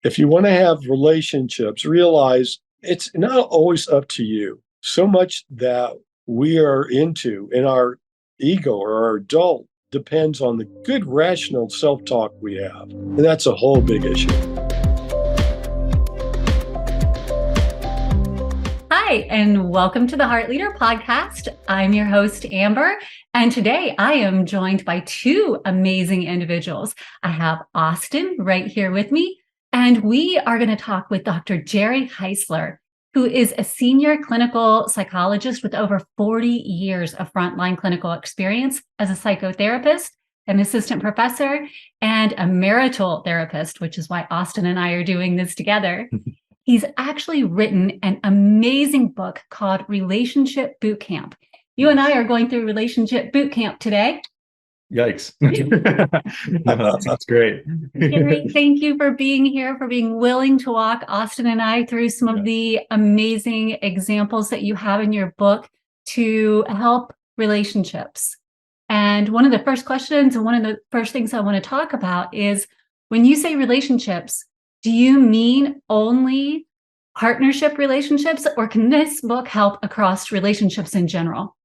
If you want to have relationships, realize it's not always up to you. So much that we are into in our ego or our adult depends on the good rational self-talk we have. And that's a whole big issue. Hi, and welcome to the Heart Leader Podcast. I'm your host, Amber, and today I am joined by two amazing individuals. I have Austin right here with me, and we are going to talk with Dr. Gerry Heisler, who is a senior clinical psychologist with over 40 years of frontline clinical experience as a psychotherapist, an assistant professor, and a marital therapist, which is why Austin and I are doing this together. He's actually written an amazing book called Relationship Boot Camp. You and I are going through Relationship Boot Camp today. Yikes. That's great. Gerry, thank you for being here, for being willing to walk Austin and I through some of the amazing examples that you have in your book to help relationships. And one of the first questions and one of the first things I want to talk about is when you say relationships, do you mean only partnership relationships, or can this book help across relationships in general?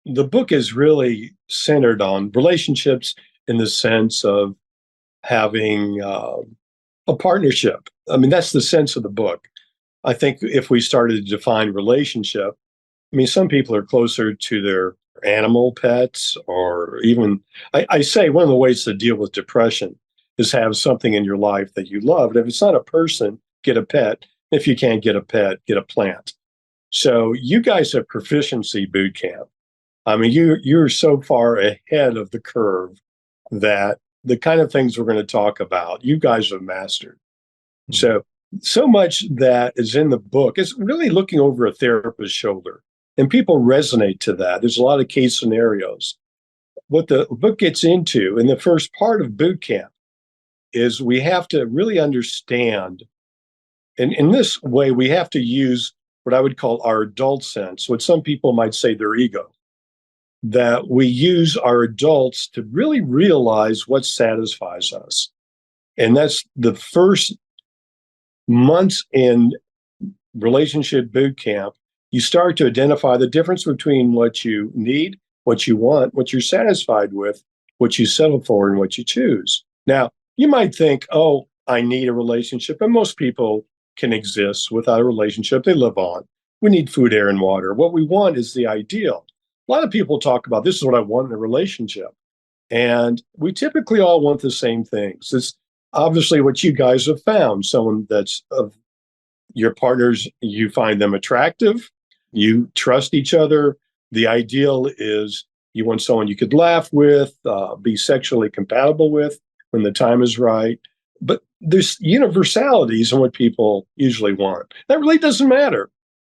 The book is really centered on relationships in the sense of having a partnership. I mean, that's the sense of the book. I think if we started to define relationship, I mean, some people are closer to their animal pets, or even, I say one of the ways to deal with depression is have something in your life that you love. And if it's not a person, get a pet. If you can't get a pet, get a plant. So you guys have proficiency boot camp. I mean, you're so far ahead of the curve that the kind of things we're going to talk about, you guys have mastered. So much that is in the book is really looking over a therapist's shoulder, and people resonate to that. There's a lot of case scenarios. What the book gets into in the first part of boot camp is we have to really understand, and in this way, we have to use what I would call our adult sense, what some people might say their ego, that we use our adults to really realize what satisfies us. And that's the first months in relationship boot camp. You start to identify the difference between what you need, what you want, what you're satisfied with, what you settle for, and what you choose. Now, you might think, oh, I need a relationship, and most people can exist without a relationship. They live on. We need food, air, and water. What we want is the ideal. A lot of people talk about this is what I want in a relationship. And we typically all want the same things. It's obviously what you guys have found, someone that's of your partners, you find them attractive, you trust each other. The ideal is you want someone you could laugh with, be sexually compatible with when the time is right. But there's universalities in what people usually want. That really doesn't matter,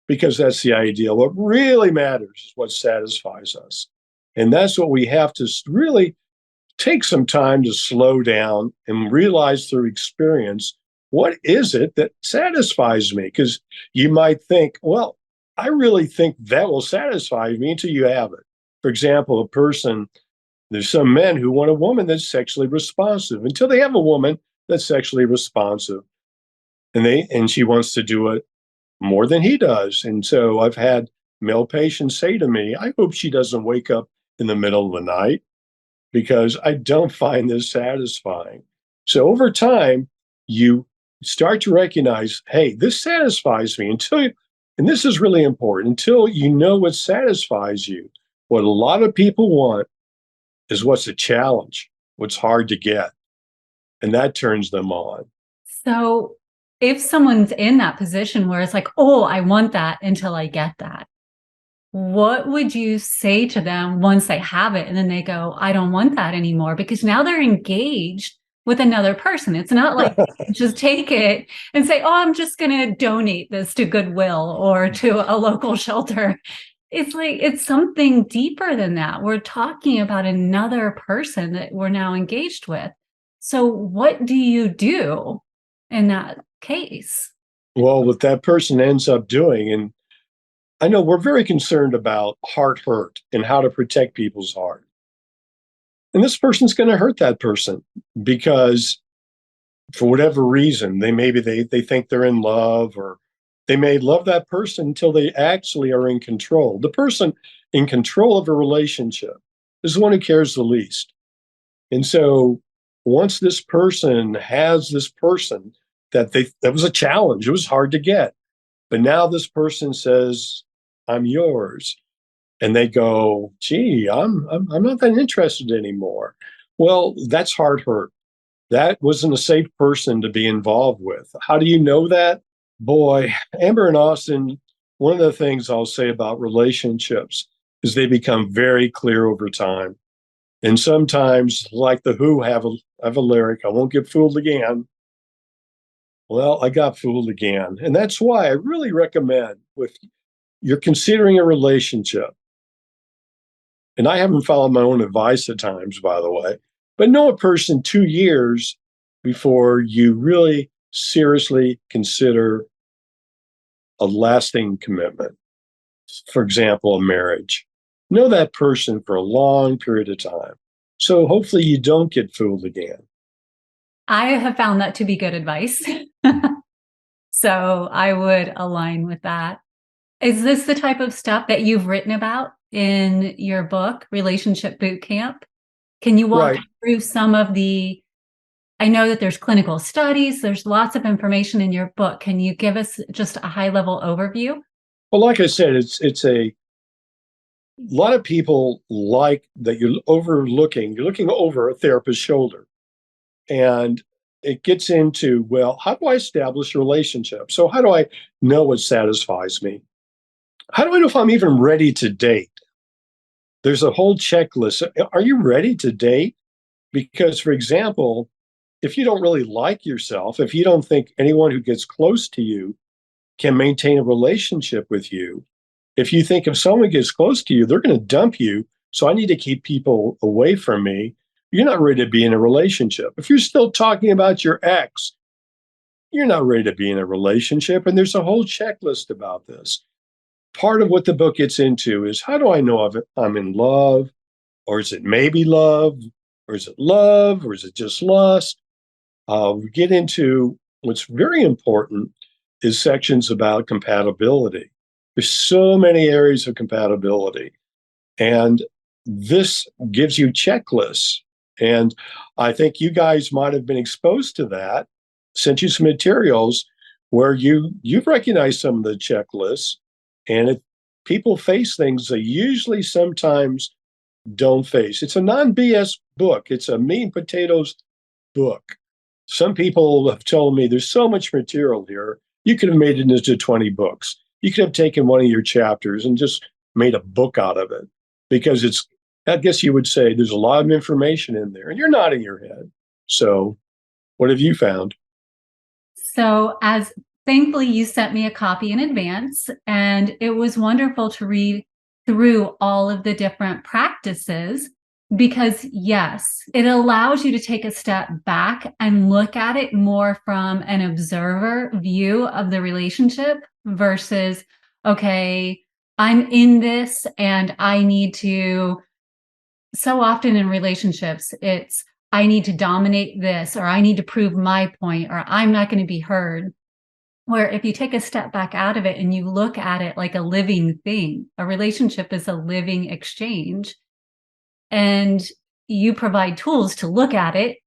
because that's the ideal. What really matters is what satisfies us. And that's what we have to really take some time to slow down and realize through experience, what is it that satisfies me? Because you might think, well, I really think that will satisfy me until you have it. For example, there's some men who want a woman that's sexually responsive until they have a woman that's sexually responsive. And she wants to do it more than he does. And so I've had male patients say to me, I hope she doesn't wake up in the middle of the night because I don't find this satisfying. So over time, you start to recognize, hey, this satisfies me and this is really important, until you know what satisfies you. What a lot of people want is what's a challenge, what's hard to get. And that turns them on. So if someone's in that position where it's like, oh, I want that until I get that, what would you say to them once they have it and then they go, I don't want that anymore? Because now they're engaged with another person. It's not like just take it and say, oh, I'm just going to donate this to Goodwill or to a local shelter. It's like, it's something deeper than that. We're talking about another person that we're now engaged with. So what do you do in that case? Well, what that person ends up doing, and I know we're very concerned about heart hurt and how to protect people's heart. And this person's going to hurt that person because for whatever reason, they think they're in love, or they may love that person until they actually are in control. The person in control of a relationship is the one who cares the least. And so once this person has this person that was a challenge, it was hard to get. But now this person says, I'm yours. And they go, gee, I'm not that interested anymore. Well, that's hard hurt. That wasn't a safe person to be involved with. How do you know that? Boy, Amber and Austin, one of the things I'll say about relationships is they become very clear over time. And sometimes, like the Who have a lyric, I won't get fooled again. Well, I got fooled again. And that's why I really recommend, if you're considering a relationship, and I haven't followed my own advice at times, by the way, but know a person 2 years before you really seriously consider a lasting commitment. For example, a marriage. Know that person for a long period of time. So hopefully you don't get fooled again. I have found that to be good advice. So I would align with that. Is this the type of stuff that you've written about in your book, Relationship Boot Camp? Can you walk through some of I know that there's clinical studies, there's lots of information in your book. Can you give us just a high level overview? Well, like I said, it's a lot of people like that you're looking over a therapist's shoulder. And it gets into, well, how do I establish a relationship? So how do I know what satisfies me? How do I know if I'm even ready to date? There's a whole checklist. Are you ready to date? Because, for example, if you don't really like yourself, if you don't think anyone who gets close to you can maintain a relationship with you, if you think if someone gets close to you, they're going to dump you, so I need to keep people away from me, you're not ready to be in a relationship. If you're still talking about your ex, you're not ready to be in a relationship. And there's a whole checklist about this. Part of what the book gets into is, how do I know if I'm in love, or is it maybe love, or is it love, or is it just lust? We get into what's very important is sections about compatibility. There's so many areas of compatibility, and this gives you checklists. And I think you guys might have been exposed to that, sent you some materials where you've recognized some of the checklists. And if people face things they usually sometimes don't face. It's a non-BS book. It's a meat and potatoes book. Some people have told me there's so much material here, you could have made it into 20 books. You could have taken one of your chapters and just made a book out of it, because I guess you would say there's a lot of information in there and you're nodding your head. So what have you found? So thankfully you sent me a copy in advance, and it was wonderful to read through all of the different practices, because yes, it allows you to take a step back and look at it more from an observer view of the relationship versus, okay, I'm in this and I need to, so often in relationships, it's, I need to dominate this, or I need to prove my point, or I'm not going to be heard. Where if you take a step back out of it and you look at it like a living thing, a relationship is a living exchange, and you provide tools to look at it.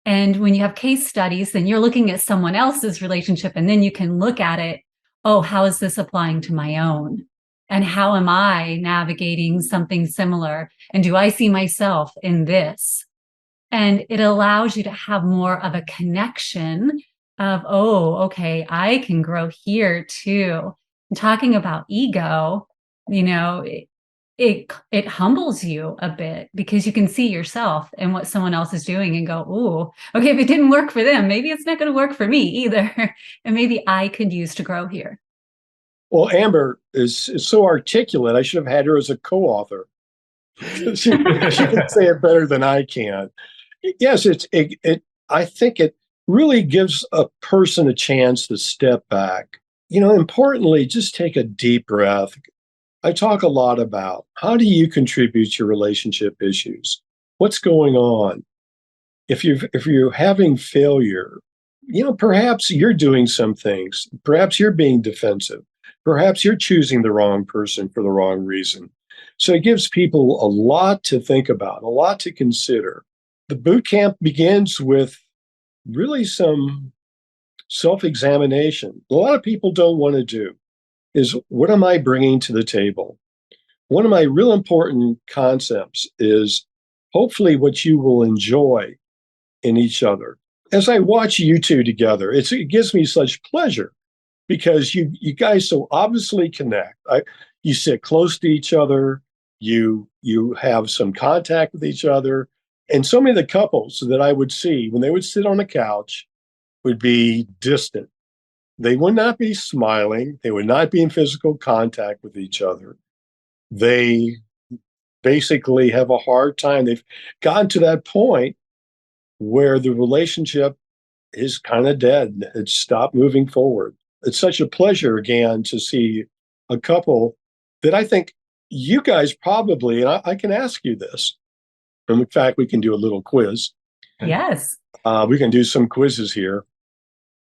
And when you have case studies, then you're looking at someone else's relationship, and then you can look at it, oh, how is this applying to my own? And how am I navigating something similar? And do I see myself in this? And it allows you to have more of a connection of, oh, okay, I can grow here too. And talking about ego, it humbles you a bit, because you can see yourself and what someone else is doing and go, ooh, okay, if it didn't work for them, maybe it's not going to work for me either. And maybe I could use to grow here. Well, Amber is so articulate. I should have had her as a co-author. she can say it better than I can. Yes, I think it really gives a person a chance to step back. Importantly, just take a deep breath. I talk a lot about, how do you contribute to your relationship issues? What's going on? If you're having failure, perhaps you're doing some things. Perhaps you're being defensive. Perhaps you're choosing the wrong person for the wrong reason. So it gives people a lot to think about, a lot to consider. The boot camp begins with really some self-examination. A lot of people don't want to do is, what am I bringing to the table? One of my real important concepts is hopefully what you will enjoy in each other. As I watch you two together, it gives me such pleasure because you guys so obviously connect. You sit close to each other. You have some contact with each other. And so many of the couples that I would see when they would sit on the couch would be distant. They would not be smiling. They would not be in physical contact with each other. They basically have a hard time. They've gotten to that point where the relationship is kind of dead. It's stopped moving forward. It's such a pleasure again to see a couple that I think you guys probably, and I can ask you this. And in fact, we can do a little quiz. Yes. We can do some quizzes here.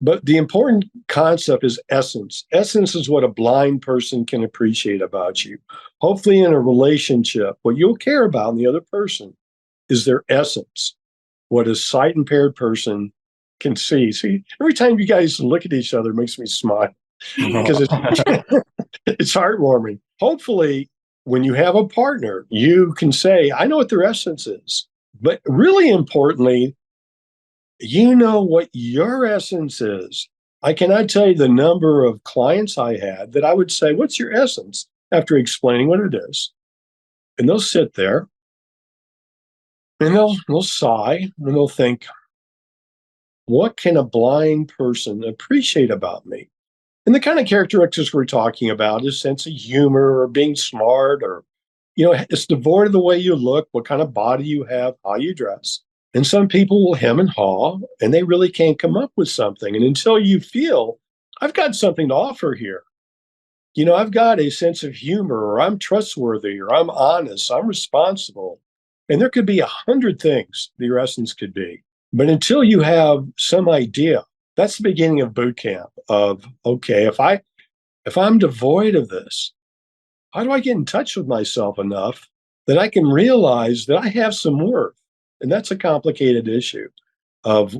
But the important concept is essence. Essence is what a blind person can appreciate about you. Hopefully in a relationship, what you'll care about in the other person is their essence, what a sight impaired person can see. See, every time you guys look at each other, it makes me smile because it's heartwarming. Hopefully, when you have a partner, you can say, I know what their essence is. But really importantly, you know what your essence is. I cannot tell you the number of clients I had that I would say, what's your essence? After explaining what it is. And they'll sit there and they'll sigh and they'll think, what can a blind person appreciate about me? And the kind of characteristics we're talking about is sense of humor or being smart, or, it's devoid of the way you look, what kind of body you have, how you dress. And some people will hem and haw, and they really can't come up with something. And until you feel, I've got something to offer here. I've got a sense of humor, or I'm trustworthy, or I'm honest, I'm responsible. And there could be 100 things the your essence could be. But until you have some idea, that's the beginning of boot camp of, okay, if I'm devoid of this, how do I get in touch with myself enough that I can realize that I have some worth? And that's a complicated issue of,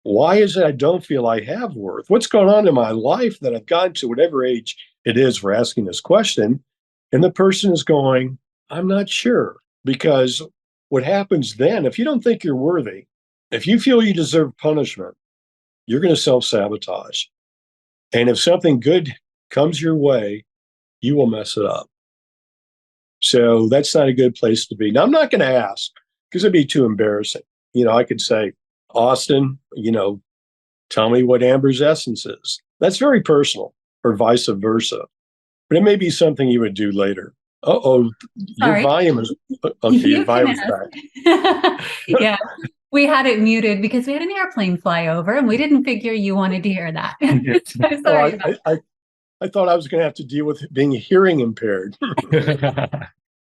why is it I don't feel I have worth? What's going on in my life that I've gotten to whatever age it is for asking this question? And the person is going, I'm not sure. Because what happens then, if you don't think you're worthy, if you feel you deserve punishment, you're going to self-sabotage. And if something good comes your way, you will mess it up. So that's not a good place to be. Now, I'm not going to ask because it'd be too embarrassing. I could say, Austin, tell me what Amber's essence is. That's very personal, or vice versa. But it may be something you would do later. Your volume is okay. Your volume is back. Yeah. We had it muted because we had an airplane fly over and we didn't figure you wanted to hear that. So sorry. I thought I was going to have to deal with being hearing impaired.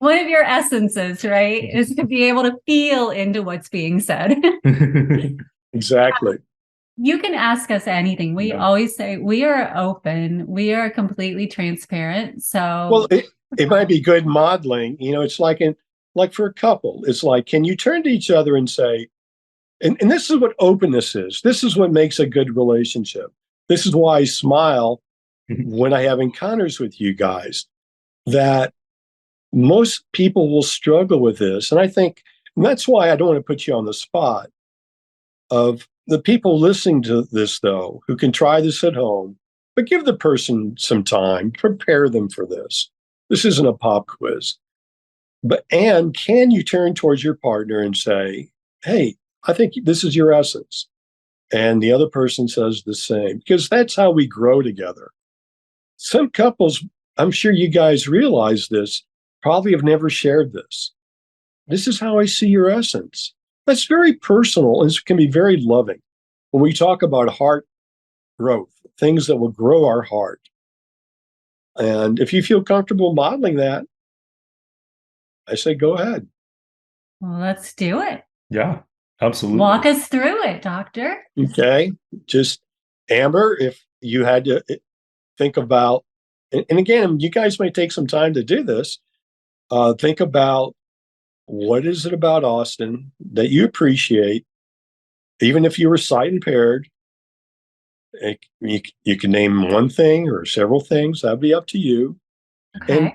One of your essences, right, is to be able to feel into what's being said. Exactly. You can ask us anything. We always say we are open. We are completely transparent. So, well, it might be good modeling. It's like for a couple, it's like, can you turn to each other and say, and this is what openness is. This is what makes a good relationship. This is why I smile when I have encounters with you guys, that most people will struggle with this. And I think, and that's why I don't want to put you on the spot of the people listening to this, though, who can try this at home, but give the person some time, prepare them for this. This isn't a pop quiz. And can you turn towards your partner and say, hey, I think this is your essence. And the other person says the same, because that's how we grow together. Some couples, I'm sure you guys realize this, probably have never shared this. This is how I see your essence. That's very personal, and it can be very loving. When we talk about heart growth, things that will grow our heart. And if you feel comfortable modeling that, I say, go ahead. Well, let's do it. Yeah. Absolutely. Walk us through it, doctor. Okay. Just Amber, if you had to think about, and again, you guys may take some time to do this. Think about what is it about Austin that you appreciate, even if you were sight impaired. You can name one thing or several things. That'd be up to you. Okay.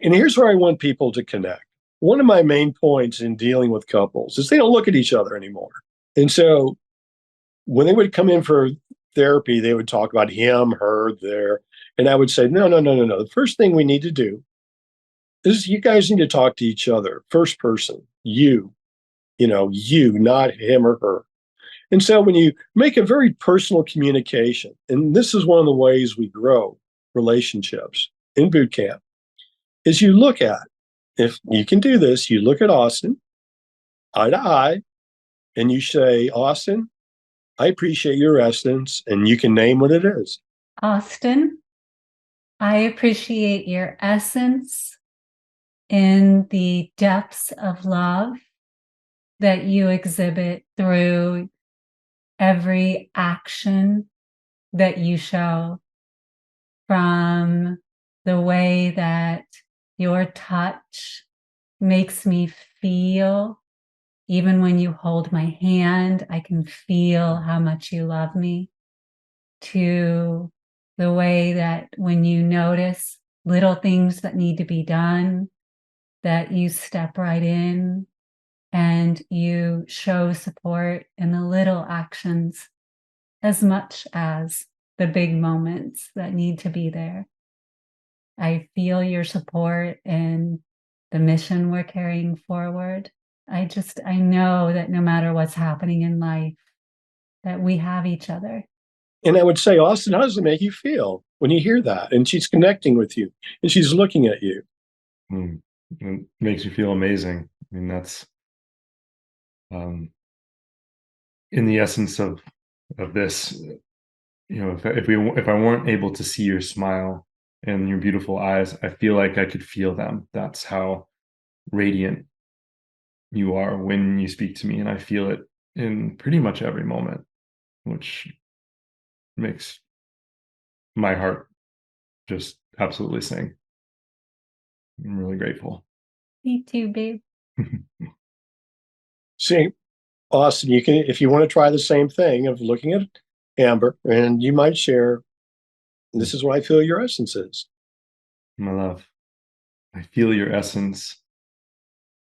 And here's where I want people to connect. One of my main points in dealing with couples is they don't look at each other anymore. And so when they would come in for therapy, they would talk about him, her, their, and I would say, no, no, no, no, no. The first thing we need to do is you guys need to talk to each other, first person, you, not him or her. And so when you make a very personal communication, and this is one of the ways we grow relationships in boot camp, is you look at, if you can do this, you look at Austin, eye to eye, and you say, Austin, I appreciate your essence, and you can name what it is. Austin, I appreciate your essence in the depths of love that you exhibit through every action that you show, from the way that your touch makes me feel. Even when you hold my hand, I can feel how much you love me, to the way that when you notice little things that need to be done, that you step right in and you show support in the little actions as much as the big moments that need to be there. I feel your support in the mission we're carrying forward. I know that no matter what's happening in life, that we have each other. And I would say, Austin, how does it make you feel when you hear that? And she's connecting with you and she's looking at you. It makes you feel amazing. I mean, that's in the essence of this. If I weren't able to see your smile and your beautiful eyes, I feel like I could feel them. That's how radiant you are when you speak to me, and I feel it in pretty much every moment, which makes my heart just absolutely sing. I'm really grateful. Me too, babe. See, Austin, you can, if you want to try the same thing of looking at Amber, and you might share, this is what I feel your essence is. My love, I feel your essence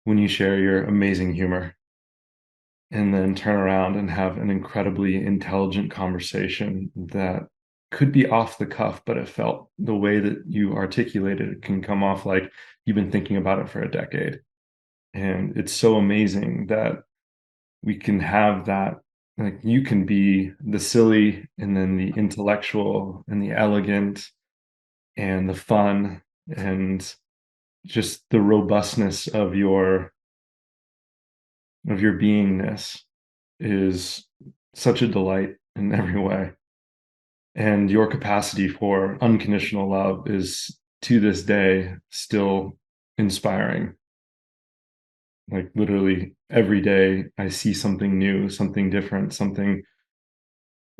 when you share your amazing humor and then turn around and have an incredibly intelligent conversation that could be off the cuff, but it felt the way that you articulated it can come off like you've been thinking about it for a decade. And it's so amazing that we can have that. Like, you can be the silly and then the intellectual and the elegant and the fun and just the robustness of your beingness is such a delight in every way. And your capacity for unconditional love is, to this day, still inspiring. Like, literally every day I see something new, something different, something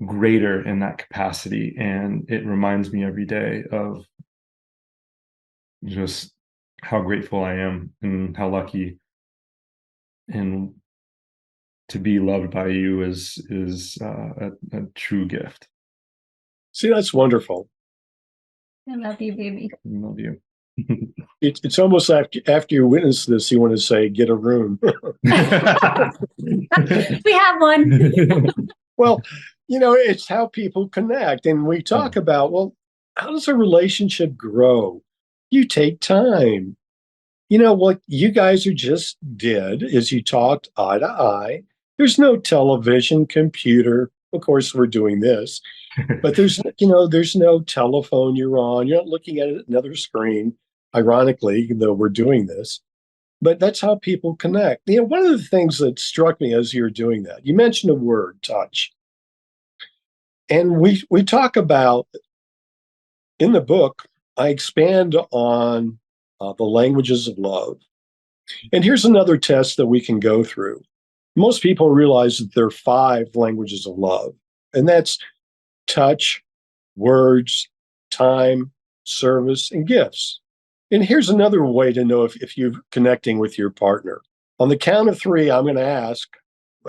greater in that capacity. And it reminds me every day of just how grateful I am and how lucky and to be loved by you is a true gift. See, that's wonderful. I love you, baby. I love you. It's almost like after you witness this, you want to say, get a room. We have one. Well, it's how people connect. And we talk about, well, how does a relationship grow? You take time. What you guys just did is you talked eye to eye. There's no television, computer. Of course, we're doing this, but there's no telephone you're on. You're not looking at another screen, ironically, even though we're doing this. But that's how people connect. One of the things that struck me as you're doing that, you mentioned a word, touch. And we talk about, in the book, I expand on the languages of love. And here's another test that we can go through. most people realize that there are 5 languages of love, and that's touch, words, time, service, and gifts. And here's another way to know if you're connecting with your partner. On the count of 3, I'm going to ask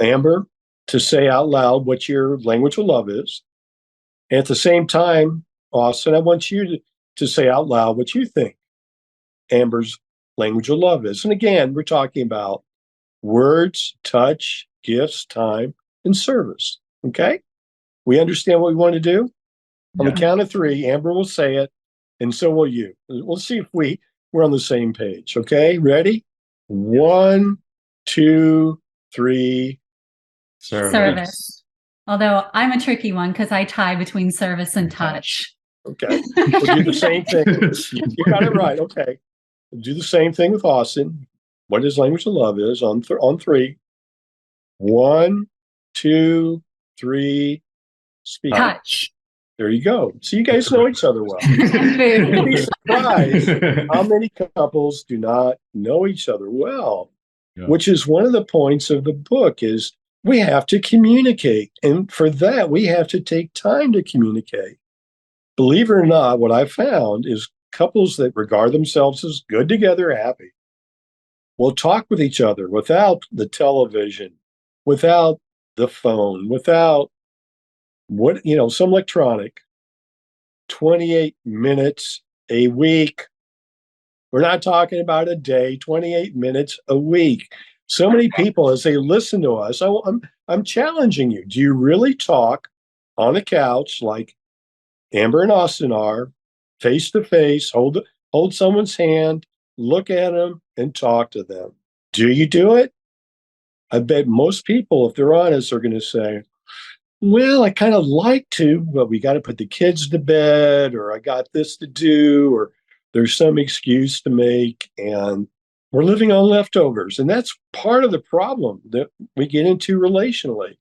Amber to say out loud what your language of love is. And at the same time, Austin, I want you to say out loud what you think Amber's language of love is. And again, we're talking about words, touch, gifts, time, and service. Okay? We understand what we want to do? On the count of 3, Amber will say it, and so will you. We'll see if we're on the same page. Okay? Ready? 1, 2, 3. Service. Although I'm a tricky one because I tie between service and touch. Okay. We'll do the same thing. You got it right. Okay. We'll do the same thing with Austin. What his language of love is on 3. 1, 2, 3. Speak. Touch. There you go. So you guys know each other well. You'd be surprised how many couples do not know each other well, which is one of the points of the book is we have to communicate. And for that, we have to take time to communicate. Believe it or not, what I found is couples that regard themselves as good together, happy, will talk with each other without the television, without the phone, without some electronic, 28 minutes a week. We're not talking about a day, 28 minutes a week. So many people, as they listen to us, I'm challenging you. Do you really talk on the couch like Amber and Austin are, face to face, hold someone's hand, look at them, and talk to them? Do you do it? I bet most people, if they're honest, are going to say, well, I kind of like to, but we got to put the kids to bed, or I got this to do, or there's some excuse to make, and we're living on leftovers. And that's part of the problem that we get into relationally,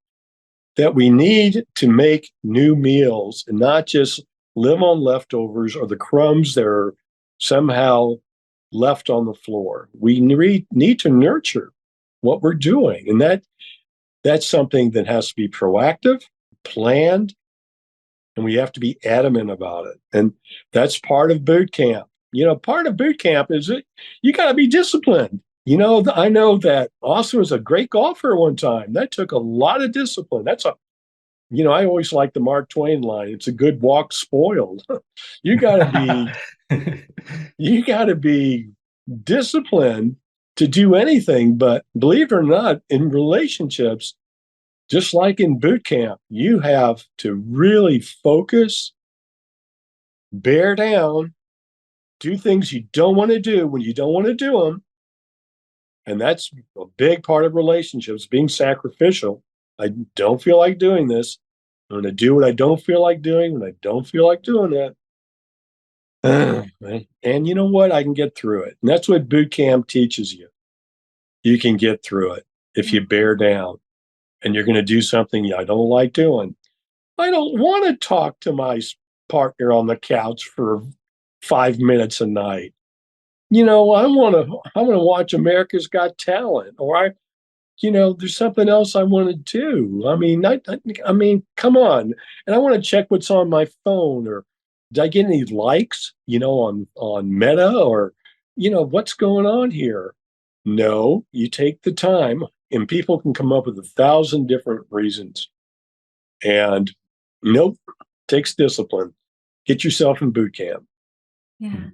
that we need to make new meals and not just live on leftovers or the crumbs that are somehow left on the floor. We need to nurture what we're doing. And that's something that has to be proactive, planned, and we have to be adamant about it. And that's part of boot camp. Part of boot camp is that you got to be disciplined. I know that Austin was a great golfer one time. That took a lot of discipline. I always like the Mark Twain line. It's a good walk spoiled. You got to be disciplined to do anything. But believe it or not, in relationships, just like in boot camp, you have to really focus, bear down, do things you don't want to do when you don't want to do them. And that's a big part of relationships, being sacrificial. I don't feel like doing this. I'm going to do what I don't feel like doing when I don't feel like doing that. And you know what? I can get through it. And that's what boot camp teaches you. You can get through it if you bear down. And you're going to do something I don't like doing. I don't want to talk to my partner on the couch for 5 minutes a night. I want to watch America's Got Talent, or there's something else I want to do. I mean, come on. And I want to check what's on my phone, or did I get any likes, on Meta, or what's going on here? No, you take the time. And people can come up with 1,000 different reasons. And nope, takes discipline. Get yourself in boot camp. Yeah.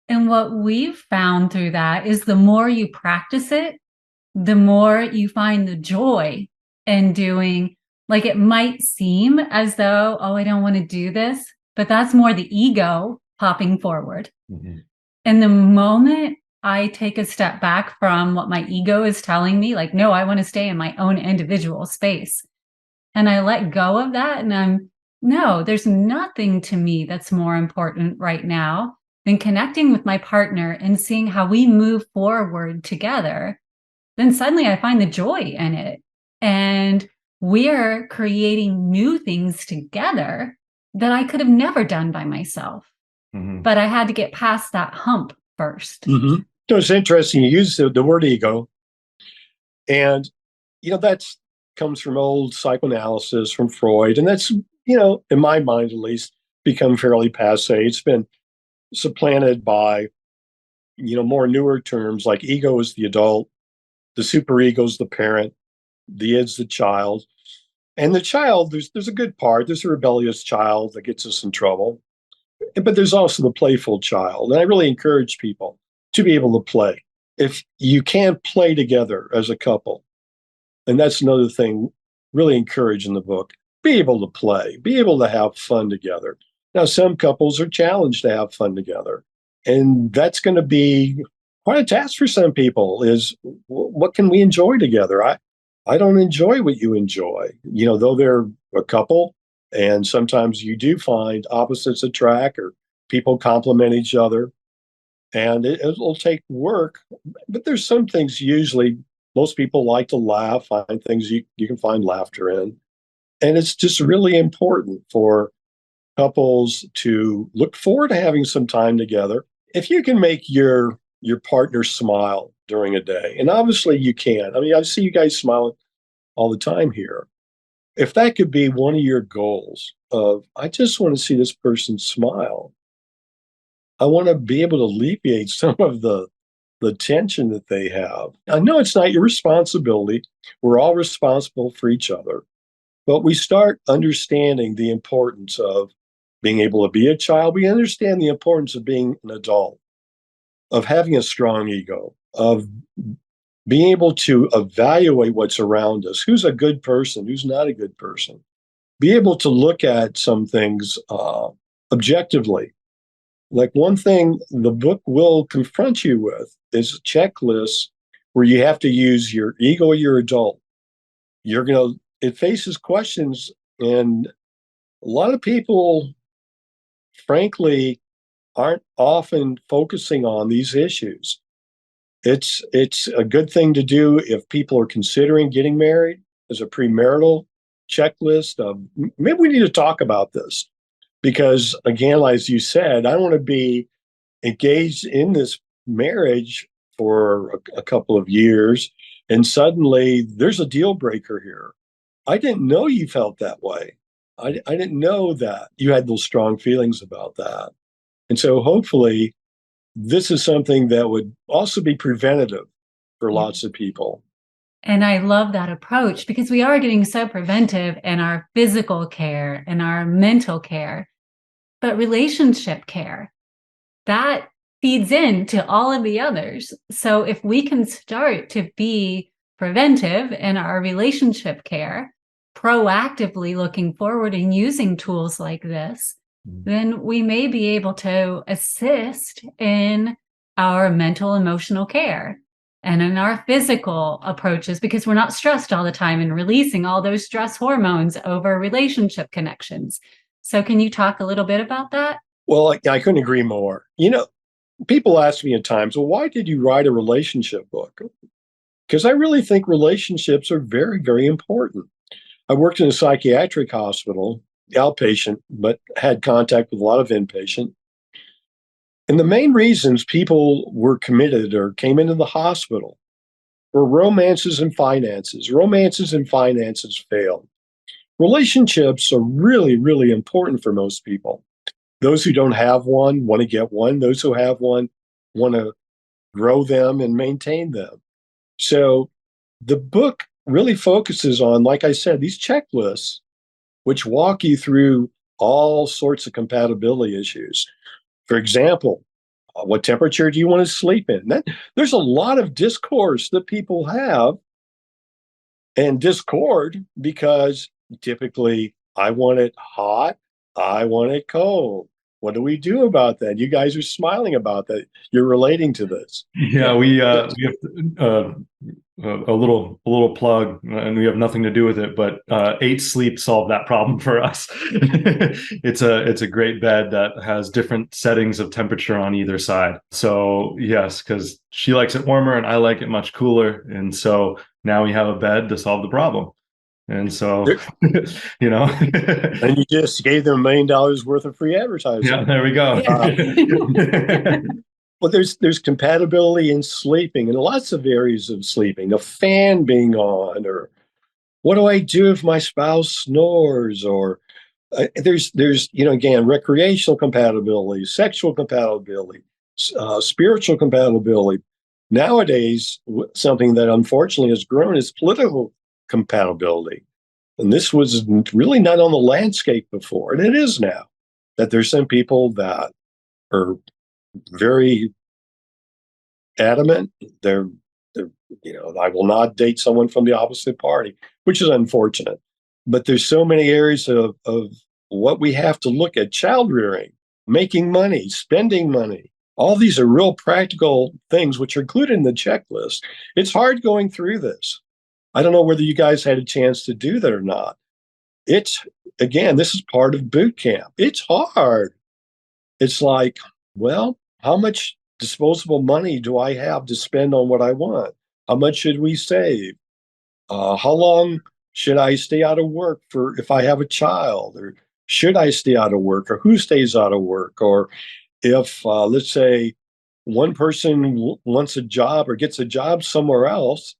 And what we've found through that is the more you practice it, the more you find the joy in doing. Like, it might seem as though, I don't want to do this, but that's more the ego popping forward. Mm-hmm. And the moment I take a step back from what my ego is telling me, like, no, I want to stay in my own individual space. And I let go of that. And there's nothing to me that's more important right now than connecting with my partner and seeing how we move forward together. Then suddenly I find the joy in it. And we're creating new things together that I could have never done by myself. Mm-hmm. But I had to get past that hump first. Mm-hmm. So it's interesting. You use the word ego. And That's comes from old psychoanalysis from Freud. And that's, in my mind at least, become fairly passé. It's been supplanted by, more newer terms like ego is the adult, the superego is the parent, the id's the child. And the child, there's a good part. There's a rebellious child that gets us in trouble. But there's also the playful child. And I really encourage people to be able to play. If you can't play together as a couple, and that's another thing really encouraged in the book, be able to play, be able to have fun together. Now, some couples are challenged to have fun together. And that's going to be quite a task for some people is what can we enjoy together? I don't enjoy what you enjoy, though they're a couple. And sometimes you do find opposites attract or people complement each other. And it'll take work. But there's some things usually most people like to laugh, find things you can find laughter in. And it's just really important for couples to look forward to having some time together. If you can make your partner smile during a day, and obviously you can. I mean, I see you guys smiling all the time here. If that could be one of your goals of, I just want to see this person smile. I want to be able to alleviate some of the tension that they have. I know it's not your responsibility. We're all responsible for each other. But we start understanding the importance of being able to be a child. We understand the importance of being an adult, of having a strong ego, of being able to evaluate what's around us. Who's a good person? Who's not a good person? Be able to look at some things objectively. Like one thing the book will confront you with is checklists where you have to use your ego or your adult. It faces questions, and a lot of people, frankly, aren't often focusing on these issues. It's a good thing to do if people are considering getting married as a premarital checklist of maybe we need to talk about this. Because again, as you said, I want to be engaged in this marriage for a couple of years, and suddenly there's a deal breaker here. I didn't know you felt that way. I didn't know that you had those strong feelings about that. And so hopefully this is something that would also be preventative for lots of people. And I love that approach because we are getting so preventive in our physical care and our mental care, but relationship care, that feeds into all of the others. So if we can start to be preventive in our relationship care, proactively looking forward and using tools like this, then we may be able to assist in our mental, emotional care and in our physical approaches because we're not stressed all the time and releasing all those stress hormones over relationship connections. So can you talk a little bit about that? Well, I couldn't agree more. People ask me at times, well, why did you write a relationship book? Because I really think relationships are very, very important. I worked in a psychiatric hospital, outpatient, but had contact with a lot of inpatient. And the main reasons people were committed or came into the hospital were romances and finances. Romances and finances failed. Relationships are really, really important for most people. Those who don't have one want to get one. Those who have one want to grow them and maintain them. So the book really focuses on, like I said, these checklists, which walk you through all sorts of compatibility issues. For example, what temperature do you want to sleep in? There's a lot of discourse that people have and discord because typically I want it hot, I want it cold. What do we do about that? You guys are smiling about that. You're relating to this. Yeah, we have a little plug, and we have nothing to do with it. But 8 Sleep solved that problem for us. It's a great bed that has different settings of temperature on either side. So yes, because she likes it warmer and I like it much cooler, and so now we have a bed to solve the problem. And so, and you just gave them $1 million worth of free advertising. Yeah, there we go. Well, there's compatibility in sleeping in lots of areas of sleeping. A fan being on, or what do I do if my spouse snores? Or there's again, recreational compatibility, sexual compatibility, spiritual compatibility. Nowadays, something that unfortunately has grown is political compatibility, and this was really not on the landscape before, and it is now. That there's some people that are very adamant. They're I will not date someone from the opposite party, which is unfortunate. But there's so many areas of what we have to look at: child rearing, making money, spending money. All these are real practical things which are included in the checklist. It's hard going through this. I don't know whether you guys had a chance to do that or not. It's, again, this is part of boot camp. It's hard. It's like, well, how much disposable money do I have to spend on what I want? How much should we save? How long should I stay out of work for if I have a child? Or should I stay out of work? Or who stays out of work? Or if, let's say, one person wants a job or gets a job somewhere else,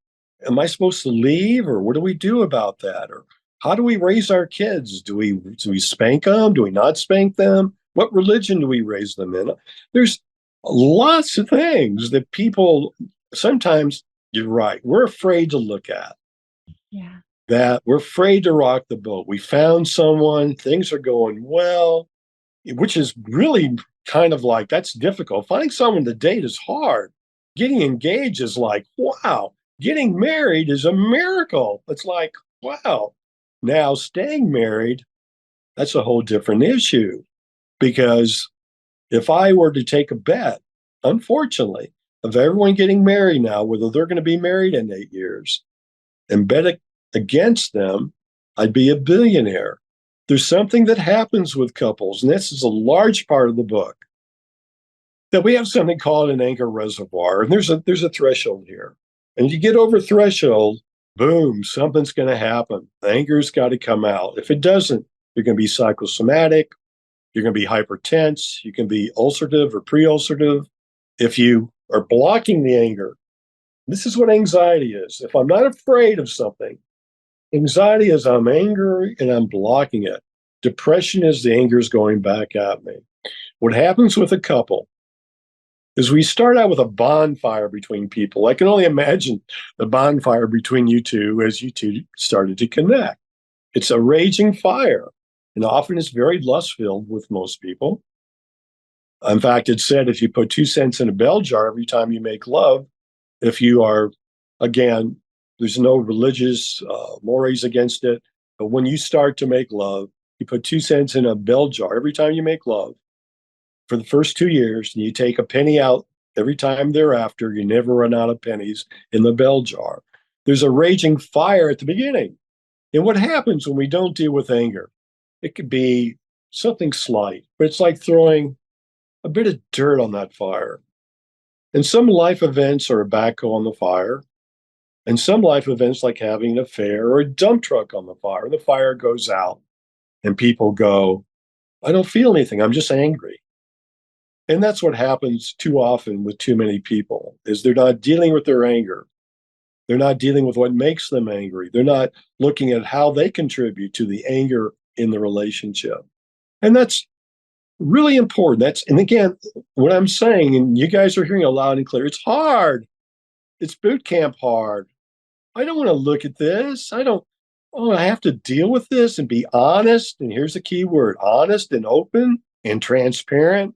am I supposed to leave? Or what do we do about that? Or how do we raise our kids? Do we spank them? Do we not spank them? What religion do we raise them in? There's lots of things that people sometimes, you're right, we're afraid to look at. Yeah. That we're afraid to rock the boat. We found someone, things are going well, which is really kind of like, that's difficult. Finding someone to date is hard. Getting engaged is like, wow. Getting married is a miracle. It's like, wow. Now, staying married, that's a whole different issue. Because if I were to take a bet, unfortunately, of everyone getting married now, whether they're going to be married in 8 years, and bet against them, I'd be a billionaire. There's something that happens with couples, and this is a large part of the book, that we have something called an anger reservoir, and there's a threshold here. And you get over threshold, boom, something's going to happen. The anger's got to come out. If it doesn't, you're going to be psychosomatic. You're going to be hypertense. You can be ulcerative or pre-ulcerative. If you are blocking the anger, this is what anxiety is. If I'm not afraid of something, anxiety is I'm angry and I'm blocking it. Depression is the anger is going back at me. What happens with a couple is we start out with a bonfire between people. I can only imagine the bonfire between you two as you two started to connect. It's a raging fire. And often it's very lust-filled with most people. In fact, it's said if you put 2 cents in a bell jar every time you make love, if you are, again, there's no religious mores against it, but when you start to make love, you put 2 cents in a bell jar every time you make love for the first 2 years, and you take a penny out every time thereafter, you never run out of pennies in the bell jar. There's a raging fire at the beginning. And what happens when we don't deal with anger? It could be something slight, but it's like throwing a bit of dirt on that fire. And some life events are a backhoe on the fire. And some life events, like having an affair or a dump truck on the fire, the fire goes out and people go, I don't feel anything. I'm just angry. And that's what happens too often with too many people, is they're not dealing with their anger. They're not dealing with what makes them angry. They're not looking at how they contribute to the anger in the relationship. And that's really important. And again, what I'm saying, and you guys are hearing it loud and clear, it's hard. It's boot camp hard. I don't want to look at this. I have to deal with this and be honest. And here's the key word: honest and open and transparent.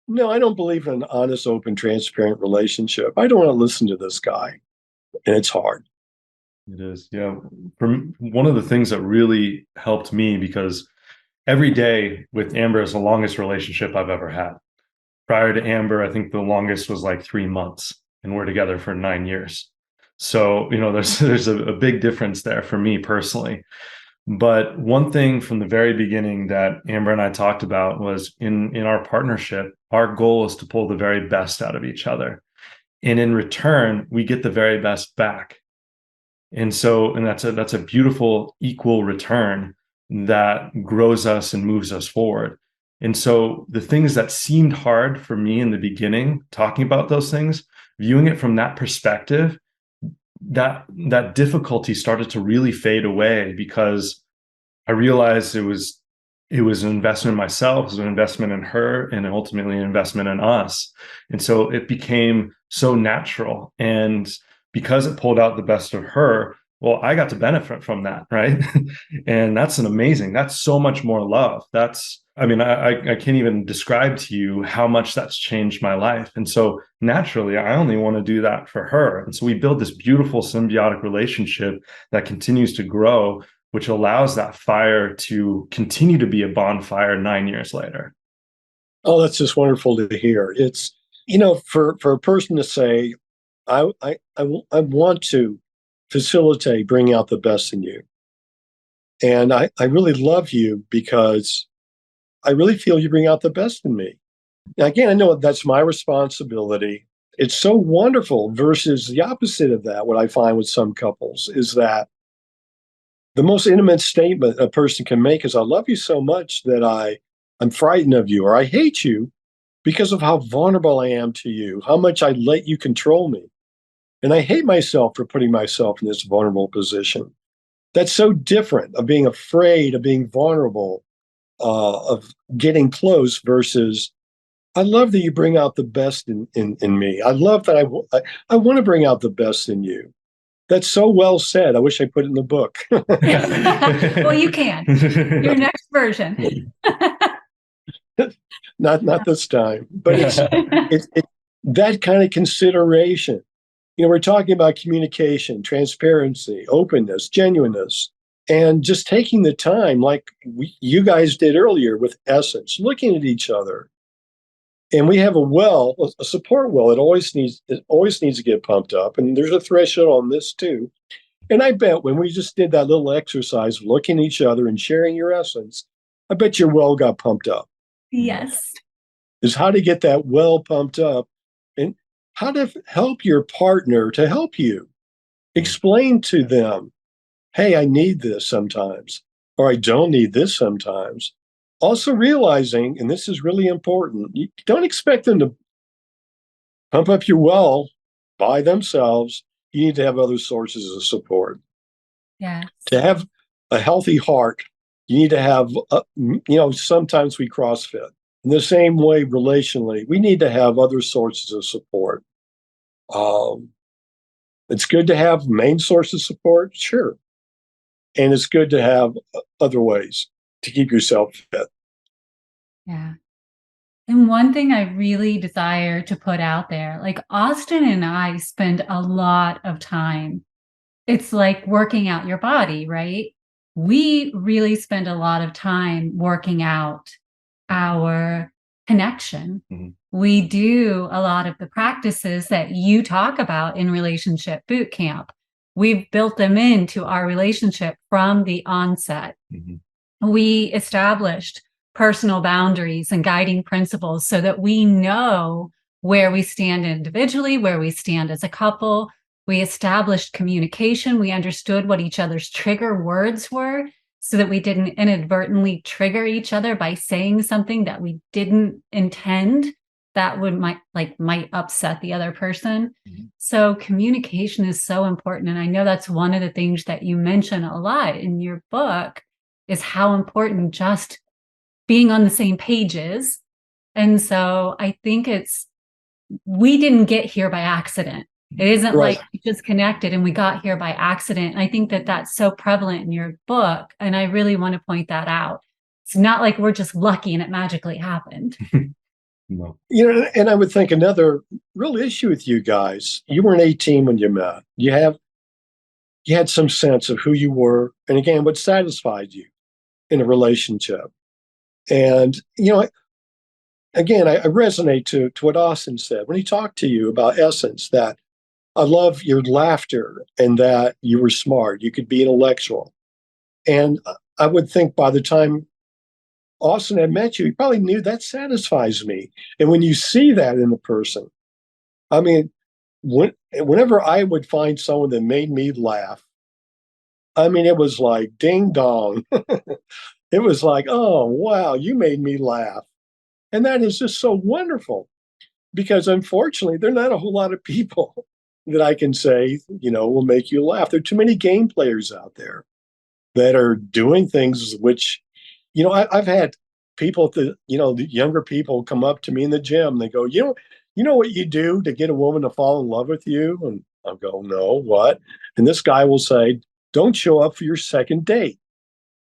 No, I don't believe in an honest, open, transparent relationship. I don't want to listen to this guy. And it's hard. It is. Yeah. One of the things that really helped me, because every day with Amber is the longest relationship I've ever had. Prior to Amber, I think the longest was like 3 months, and we're together for 9 years. So, there's a big difference there for me personally. But one thing from the very beginning that Amber and I talked about was in our partnership, our goal is to pull the very best out of each other. And in return, we get the very best back. And that's a beautiful equal return that grows us and moves us forward. And so the things that seemed hard for me in the beginning, talking about those things, viewing it from that perspective, that difficulty started to really fade away, because I realized it was an investment in myself, it was an investment in her, and ultimately an investment in us. And so it became so natural. And because it pulled out the best of her, well, I got to benefit from that, right? And that's so much more love. I can't even describe to you how much that's changed my life. And so naturally, I only want to do that for her. And so we build this beautiful symbiotic relationship that continues to grow, which allows that fire to continue to be a bonfire 9 years later. Oh, that's just wonderful to hear. It's, for a person to say, I want to facilitate bringing out the best in you. And I really love you because I really feel you bring out the best in me. Now, again, I know that's my responsibility. It's so wonderful versus the opposite of that. What I find with some couples is that the most intimate statement a person can make is, I love you so much that I'm frightened of you, or I hate you because of how vulnerable I am to you, how much I let you control me. And I hate myself for putting myself in this vulnerable position. That's so different of being afraid of being vulnerable, of getting close versus, I love that you bring out the best in me. I love that I want to bring out the best in you. That's so well said. I wish I put it in the book. Well, you can. Your next version. Not this time, but it's that kind of consideration. We're talking about communication, transparency, openness, genuineness, and just taking the time, like you guys did earlier with Essence, looking at each other. And we have a support well. It always needs to get pumped up. And there's a threshold on this too. And I bet when we just did that little exercise, looking at each other and sharing your essence, I bet your well got pumped up. Yes. Is how to get that well pumped up and how to help your partner to help you. Explain to them, hey, I need this sometimes, or I don't need this sometimes. Also realizing, and this is really important, you don't expect them to pump up your well by themselves. You need to have other sources of support. Yeah. To have a healthy heart, you need to have, sometimes we CrossFit. In the same way, relationally, we need to have other sources of support. It's good to have main source of support, sure. And it's good to have other ways to keep yourself fit. Yeah. And one thing I really desire to put out there, like Austin and I spend a lot of time. It's like working out your body, right? We really spend a lot of time working out our connection. Mm-hmm. We do a lot of the practices that you talk about in Relationship Boot Camp. We've built them into our relationship from the onset. Mm-hmm. We established personal boundaries and guiding principles so that we know where we stand individually, where we stand as a couple. We established communication. We understood what each other's trigger words were so that we didn't inadvertently trigger each other by saying something that we didn't intend that might upset the other person. Mm-hmm. So communication is so important. And I know that's one of the things that you mention a lot in your book is how important just being on the same page is. And so I think we didn't get here by accident. It isn't right. Like we just connected and we got here by accident. And I think that that's so prevalent in your book. And I really want to point that out. It's not like we're just lucky and it magically happened. No. And I would think another real issue with you guys, you weren't 18 when you met. You had some sense of who you were. And again, what satisfied you in a relationship. And, again, I resonate to what Austin said when he talked to you about Essence, that I love your laughter and that you were smart. You could be intellectual. And I would think by the time Austin had met you, he probably knew that satisfies me. And when you see that in a person, I mean, whenever I would find someone that made me laugh, I mean, it was like ding dong. It was like, oh, wow, you made me laugh. And that is just so wonderful because unfortunately, there are not a whole lot of people that I can say, will make you laugh. There are too many game players out there that are doing things which, I've had people, the younger people come up to me in the gym. They go, you know what you do to get a woman to fall in love with you? And I'll go, no, what? And this guy will say, don't show up for your second date.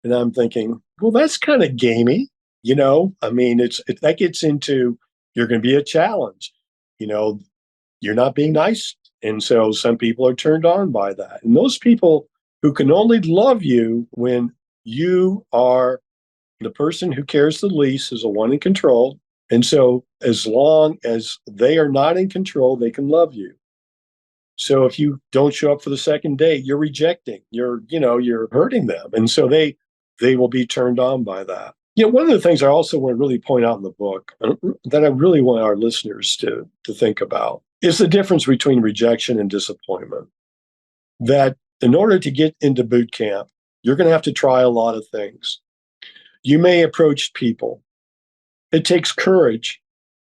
And I'm thinking, well, that's kind of gamey. I mean, that gets into, you're going to be a challenge. You're not being nice. And so some people are turned on by that. And those people who can only love you when you are the person who cares the least is the one in control. And so as long as they are not in control, they can love you. So if you don't show up for the second date, you're rejecting, you're hurting them. And so they will be turned on by that. One of the things I also want to really point out in the book that I really want our listeners to think about is the difference between rejection and disappointment. That in order to get into boot camp, you're going to have to try a lot of things. You may approach people. It takes courage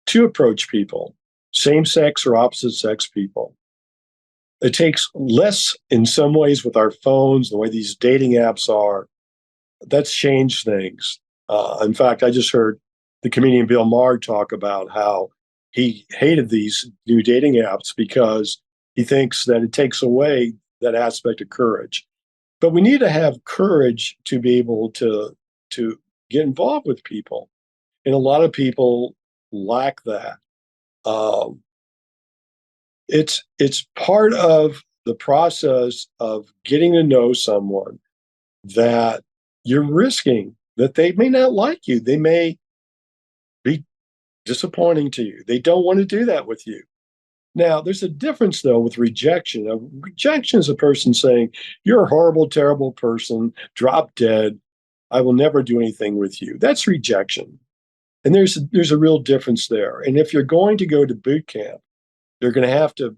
to approach people, same sex or opposite sex people. It takes less in some ways with our phones, the way these dating apps are. That's changed things. In fact, I just heard the comedian Bill Maher talk about how he hated these new dating apps because he thinks that it takes away that aspect of courage. But we need to have courage to be able to get involved with people. And a lot of people lack that. It's part of the process of getting to know someone that you're risking that they may not like you. They may be disappointing to you. They don't want to do that with you. Now, there's a difference, though, with rejection. Rejection is a person saying, you're a horrible, terrible person, drop dead. I will never do anything with you. That's rejection. And there's a real difference there. And if you're going to go to boot camp, you're going to have to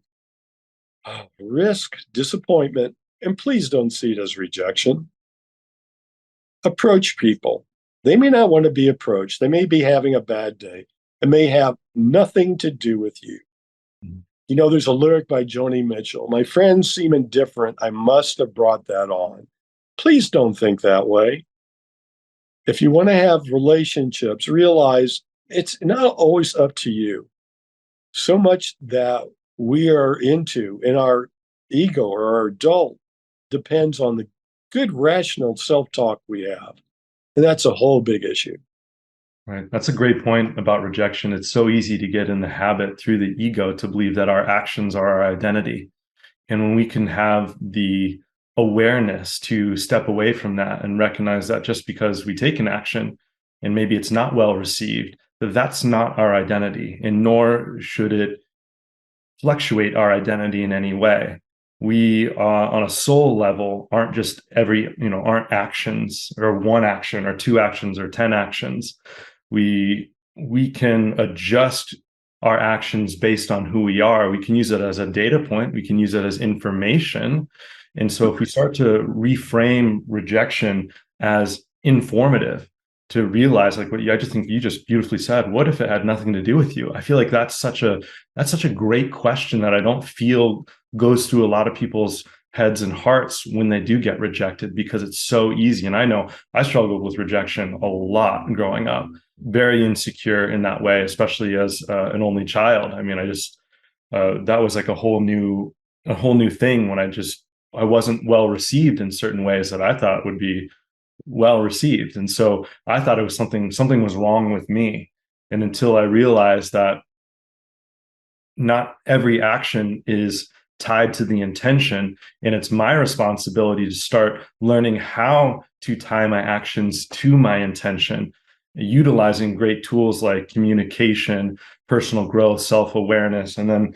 risk disappointment. And please don't see it as rejection. Approach people. They may not want to be approached. They may be having a bad day. It may have nothing to do with you. There's a lyric by Joni Mitchell. My friends seem indifferent. I must have brought that on. Please don't think that way. If you want to have relationships, realize it's not always up to you. So much that we are into in our ego or our adult depends on the good, rational self-talk we have. And that's a whole big issue. Right. That's a great point about rejection. It's so easy to get in the habit through the ego to believe that our actions are our identity. And when we can have the awareness to step away from that and recognize that just because we take an action and maybe it's not well received, that's not our identity, and nor should it fluctuate our identity in any way. We on a soul level aren't just aren't actions or one action or two actions or 10 actions. We can adjust our actions based on who we are. We can use it as a data point. We can use it as information. And so if we start to reframe rejection as informative, to realize like I just think you just beautifully said, what if it had nothing to do with you? I feel like that's such a great question that I don't feel goes through a lot of people's heads and hearts when they do get rejected, because it's so easy. And I know I struggled with rejection a lot growing up, very insecure in that way, especially as an only child. I mean, that was like a whole new thing when I wasn't well received in certain ways that I thought would be well received. And so I thought it was something was wrong with me. And until I realized that not every action is tied to the intention, and it's my responsibility to start learning how to tie my actions to my intention, utilizing great tools like communication, personal growth, self-awareness, and then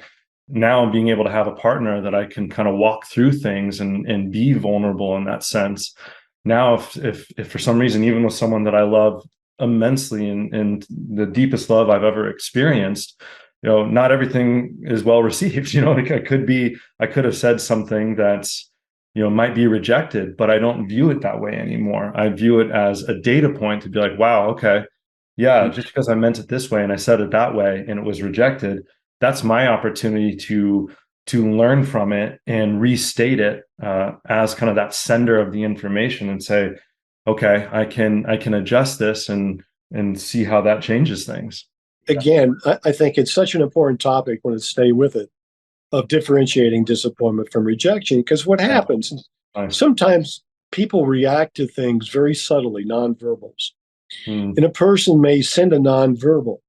now being able to have a partner that I can kind of walk through things and be vulnerable in that sense. Now, if for some reason, even with someone that I love immensely and the deepest love I've ever experienced, not everything is well received. Like I could have said something that's, might be rejected, but I don't view it that way anymore. I view it as a data point to be like, wow, okay, Yeah, just because I meant it this way and I said it that way and it was rejected, that's my opportunity to learn from it and restate it as kind of that sender of the information and say, okay, I can adjust this and see how that changes things. Again, I think it's such an important topic when it's stay with it of differentiating disappointment from rejection. Because what Yeah. happens, Nice. sometimes people react to things very subtly, nonverbals. Mm, And a person may send a nonverbal.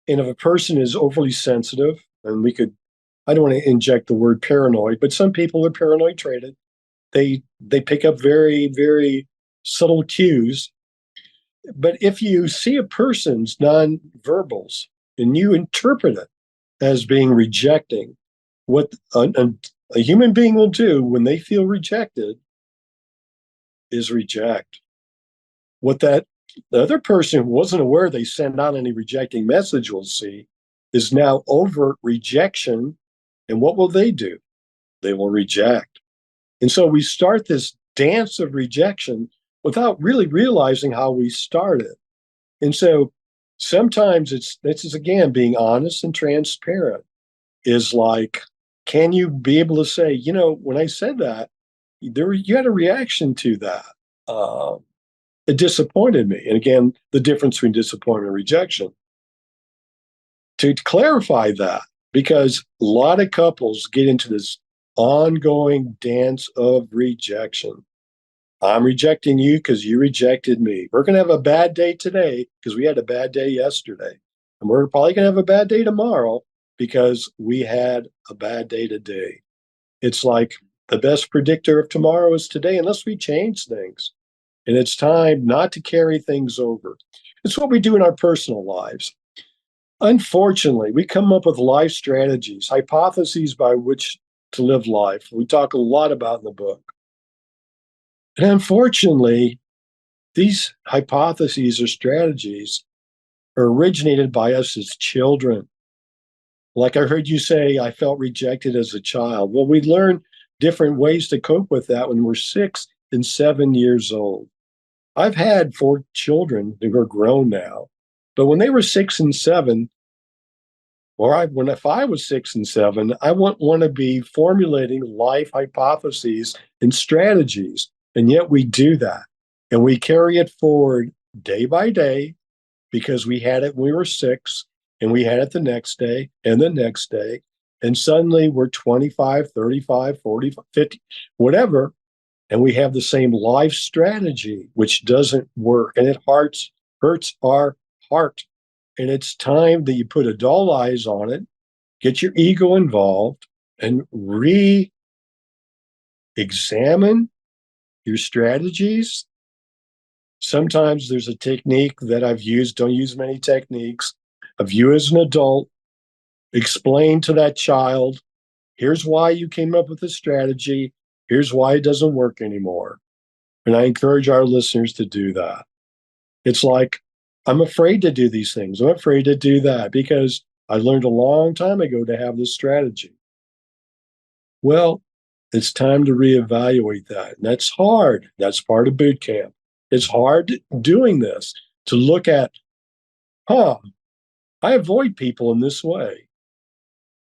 And if a person is overly sensitive, and I don't want to inject the word paranoid, but some people are paranoid traded. They pick up very, very subtle cues. But if you see a person's nonverbals and you interpret it as being rejecting, what a human being will do when they feel rejected is reject. What that the other person who wasn't aware they sent out any rejecting message will see is now overt rejection. And what will they do? They will reject. And so we start this dance of rejection without really realizing how we started. And so sometimes this is again being honest and transparent is like, can you be able to say, when I said that, you had a reaction to that. It disappointed me. And again, the difference between disappointment and rejection. To clarify that, because a lot of couples get into this ongoing dance of rejection. I'm rejecting you because you rejected me. We're going to have a bad day today because we had a bad day yesterday. And we're probably going to have a bad day tomorrow because we had a bad day today. It's like the best predictor of tomorrow is today, unless we change things. And it's time not to carry things over. It's what we do in our personal lives. Unfortunately, we come up with life strategies, hypotheses by which to live life. We talk a lot about in the book. And unfortunately, these hypotheses or strategies are originated by us as children. Like I heard you say, I felt rejected as a child. Well, we learn different ways to cope with that when we're 6 and 7 years old. I've had 4 children who are grown now, but when they were 6 and 7, if I was 6 and 7, I wouldn't want to be formulating life hypotheses and strategies. And yet we do that. And we carry it forward day by day because we had it when we were 6 and we had it the next day and the next day. And suddenly we're 25, 35, 40, 50, whatever. And we have the same life strategy, which doesn't work. And it hurts our heart. And it's time that you put adult eyes on it, get your ego involved, and re-examine your strategies. Sometimes there's a technique that I've used, don't use many techniques, of you as an adult, explain to that child, here's why you came up with this strategy, here's why it doesn't work anymore. And I encourage our listeners to do that. It's like, I'm afraid to do these things. I'm afraid to do that because I learned a long time ago to have this strategy. Well, it's time to reevaluate that. And that's hard. That's part of boot camp. It's hard doing this to look at, I avoid people in this way.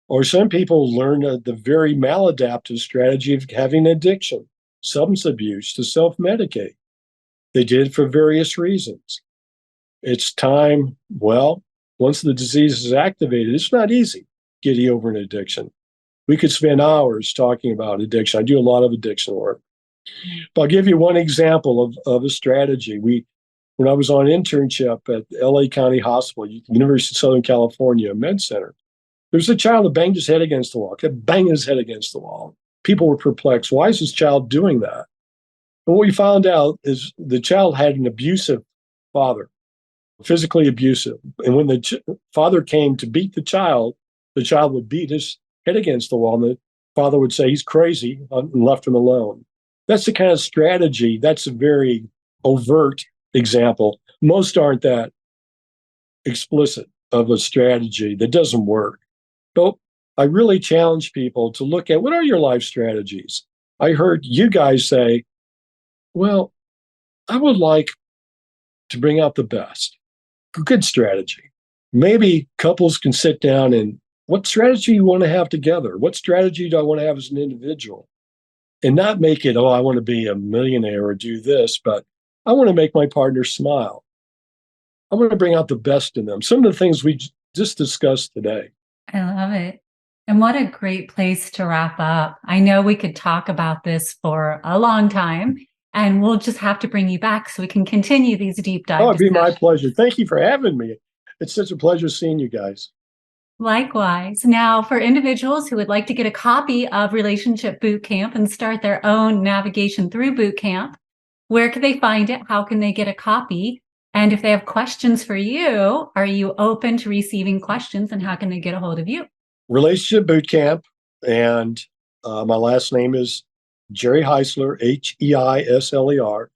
Or some people learn the very maladaptive strategy of having addiction, substance abuse to self-medicate. They did it for various reasons. It's time, once the disease is activated, it's not easy getting over an addiction. We could spend hours talking about addiction. I do a lot of addiction work. But I'll give you one example of a strategy. When I was on internship at LA County Hospital, University of Southern California Med Center, there was a child that banged his head against the wall, kept banging his head against the wall. People were perplexed. Why is this child doing that? And what we found out is the child had an abusive father, physically abusive. And when the father came to beat the child would beat his head against the wall. And the father would say, he's crazy, and left him alone. That's the kind of strategy. That's a very overt example. Most aren't that explicit of a strategy that doesn't work. But I really challenge people to look at, what are your life strategies? I heard you guys say, well, I would like to bring out the best. good strategy. Maybe couples can sit down and what strategy you want to have together? What strategy do I want to have as an individual? And not make it, oh, I want to be a millionaire or do this, but I want to make my partner smile. I want to bring out the best in them. Some of the things we just discussed today. I love it. And what a great place to wrap up. I know we could talk about this for a long time, and we'll just have to bring you back so we can continue these deep dives. Oh, it'd be my pleasure. Thank you for having me. It's such a pleasure seeing you guys. Likewise. Now, for individuals who would like to get a copy of Relationship Bootcamp and start their own navigation through Bootcamp, where can they find it? How can they get a copy? And if they have questions for you, are you open to receiving questions, and how can they get a hold of you? Relationship Bootcamp, and my last name is Gerry Heisler, Heisler.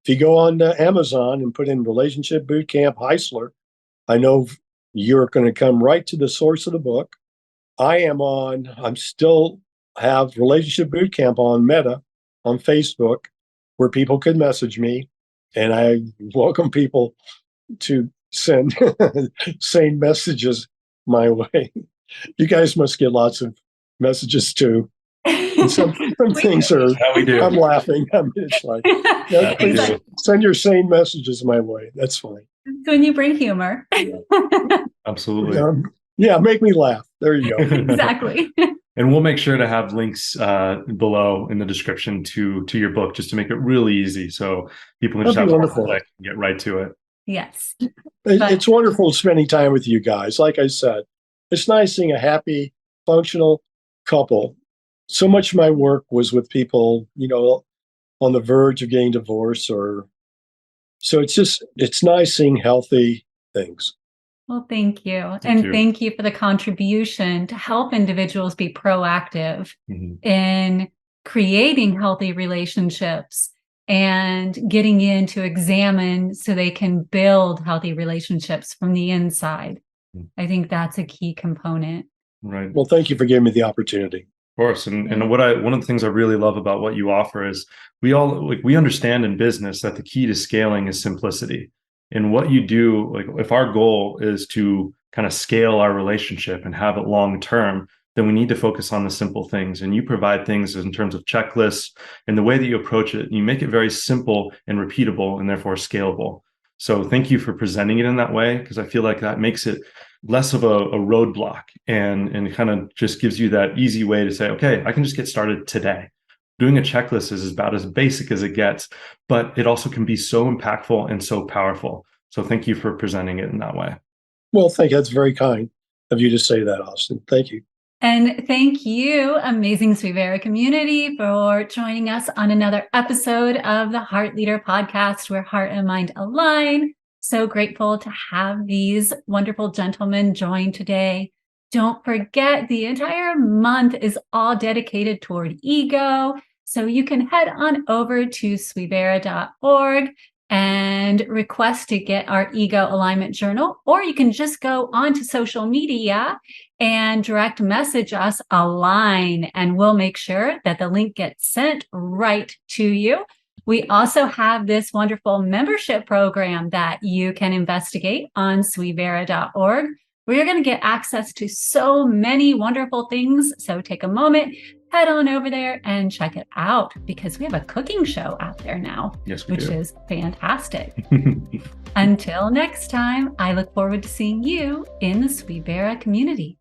If you go on to Amazon and put in Relationship Bootcamp Heisler, I know you're going to come right to the source of the book. I'm still have Relationship Bootcamp on Meta, on Facebook, where people can message me, and I welcome people to send same messages my way. You guys must get lots of messages too. And some things are, we do. I'm laughing. I mean, it's like, yeah, please send your sane messages my way. That's fine. When you bring humor. Absolutely. Yeah, make me laugh. There you go. Exactly. And we'll make sure to have links below in the description to your book, just to make it really easy, so people can just have a click and get right to it. Yes. It's wonderful spending time with you guys. Like I said, it's nice seeing a happy, functional couple. So much of my work was with people, on the verge of getting divorced, so it's nice seeing healthy things. Well, thank you. Thank you for the contribution to help individuals be proactive in creating healthy relationships and getting in to examine so they can build healthy relationships from the inside. I think that's a key component. Right. Well, thank you for giving me the opportunity. Of course. And one of the things I really love about what you offer is we understand in business that the key to scaling is simplicity. And what you do, if our goal is to kind of scale our relationship and have it long term, then we need to focus on the simple things. And you provide things in terms of checklists, and the way that you approach it, you make it very simple and repeatable and therefore scalable. So thank you for presenting it in that way, because I feel like that makes it less of a roadblock and kind of just gives you that easy way to say, okay, I can just get started today. Doing a checklist is about as basic as it gets, but it also can be so impactful and so powerful. So thank you for presenting it in that way. Well, thank you. That's very kind of you to say that, Austin. Thank you. And thank you, amazing Suivera community, for joining us on another episode of the Heart Leader podcast, where heart and mind align. So grateful to have these wonderful gentlemen join today. Don't forget, the entire month is all dedicated toward ego. So you can head on over to suivera.org and request to get our ego alignment journal, or you can just go onto social media and direct message us Align, and we'll make sure that the link gets sent right to you. We also have this wonderful membership program that you can investigate on suivera.org, where you're going to get access to so many wonderful things. So take a moment, head on over there and check it out, because we have a cooking show out there now, which is fantastic. Until next time, I look forward to seeing you in the Suivera community.